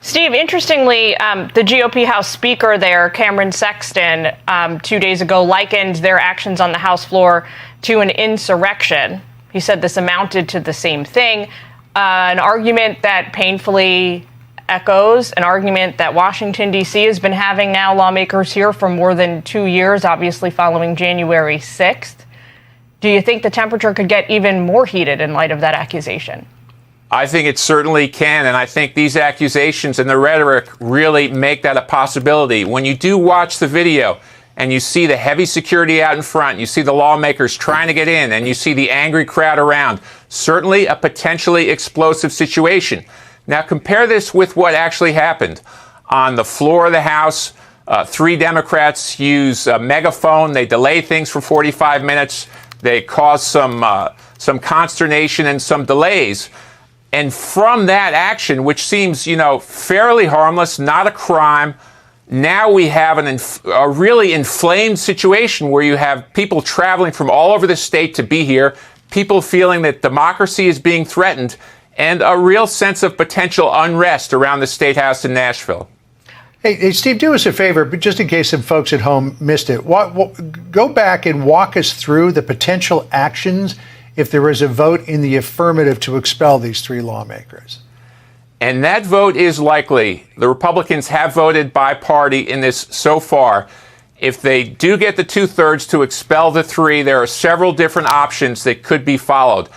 Steve, interestingly, the GOP House Speaker there, Cameron Sexton, 2 days ago likened their actions on the House floor to an insurrection. He said this amounted to the same thing, an argument that painfully echoes an argument that Washington, D.C. has been having now, lawmakers here for more than 2 years, obviously following January 6th. Do you think the temperature could get even more heated in light of that accusation? I think it certainly can, and I think these accusations and the rhetoric really make that a possibility. When you do watch the video and you see the heavy security out in front, you see the lawmakers trying to get in, and you see the angry crowd around, certainly a potentially explosive situation. Now compare this with what actually happened. On the floor of the House, 3 Democrats use a megaphone. They delay things for 45 minutes. They cause some consternation and some delays. And from that action, which seems, fairly harmless, not a crime, now we have a really inflamed situation where you have people traveling from all over the state to be here, people feeling that democracy is being threatened, and a real sense of potential unrest around the State House in Nashville. Hey, Steve, do us a favor, but just in case some folks at home missed it, go back and walk us through the potential actions if there is a vote in the affirmative to expel these 3 lawmakers. And that vote is likely. The Republicans have voted by party in this so far. If they do get the 2/3 to expel the 3, there are several different options that could be followed.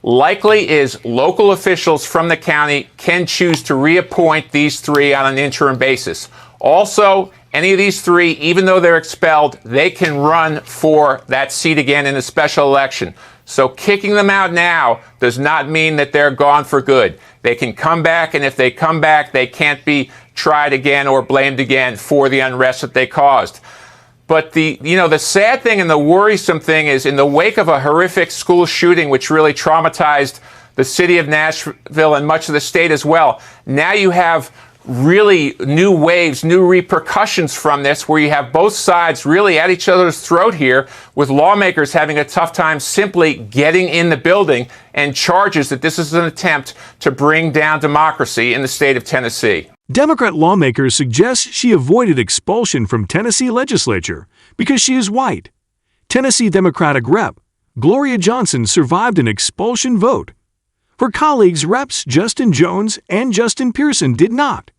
Likely is local officials from the county can choose to reappoint these 3 on an interim basis. Also, any of these 3, even though they're expelled, they can run for that seat again in a special election. So kicking them out now does not mean that they're gone for good. They can come back, and if they come back, they can't be tried again or blamed again for the unrest that they caused. But the sad thing and the worrisome thing is, in the wake of a horrific school shooting, which really traumatized the city of Nashville and much of the state as well, now you have really new waves, new repercussions from this, where you have both sides really at each other's throat here, with lawmakers having a tough time simply getting in the building, and charges that this is an attempt to bring down democracy in the state of Tennessee. Democrat lawmakers suggest she avoided expulsion from Tennessee legislature because she is white. Tennessee Democratic Rep. Gloria Johnson survived an expulsion vote. Her colleagues Reps Justin Jones and Justin Pearson did not.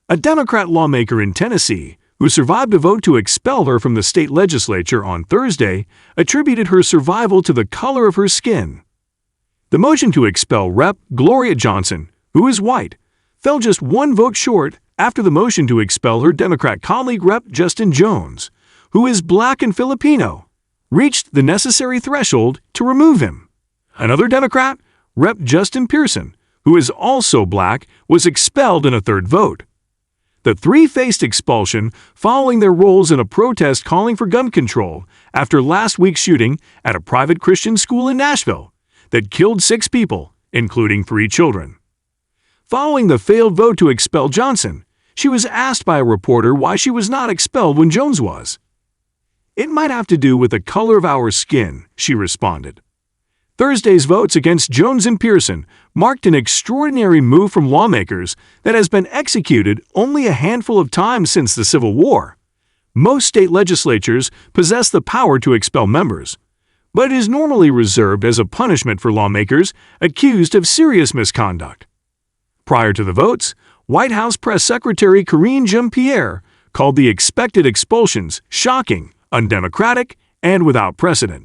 A Democrat lawmaker in Tennessee who survived a vote to expel her from the state legislature on Thursday attributed her survival to the color of her skin. The motion to expel Rep. Gloria Johnson, who is white, fell just 1 vote short after the motion to expel her Democrat colleague Rep. Justin Jones, who is Black and Filipino, reached the necessary threshold to remove him. Another Democrat, Rep. Justin Pearson, who is also Black, was expelled in a 3rd vote. The 3 faced expulsion following their roles in a protest calling for gun control after last week's shooting at a private Christian school in Nashville that killed 6 people, including 3 children. Following the failed vote to expel Johnson, she was asked by a reporter why she was not expelled when Jones was. "It might have to do with the color of our skin," she responded. Thursday's votes against Jones and Pearson marked an extraordinary move from lawmakers that has been executed only a handful of times since the Civil War. Most state legislatures possess the power to expel members, but it is normally reserved as a punishment for lawmakers accused of serious misconduct. Prior to the votes, White House Press Secretary Karine Jean-Pierre called the expected expulsions shocking, undemocratic, and without precedent.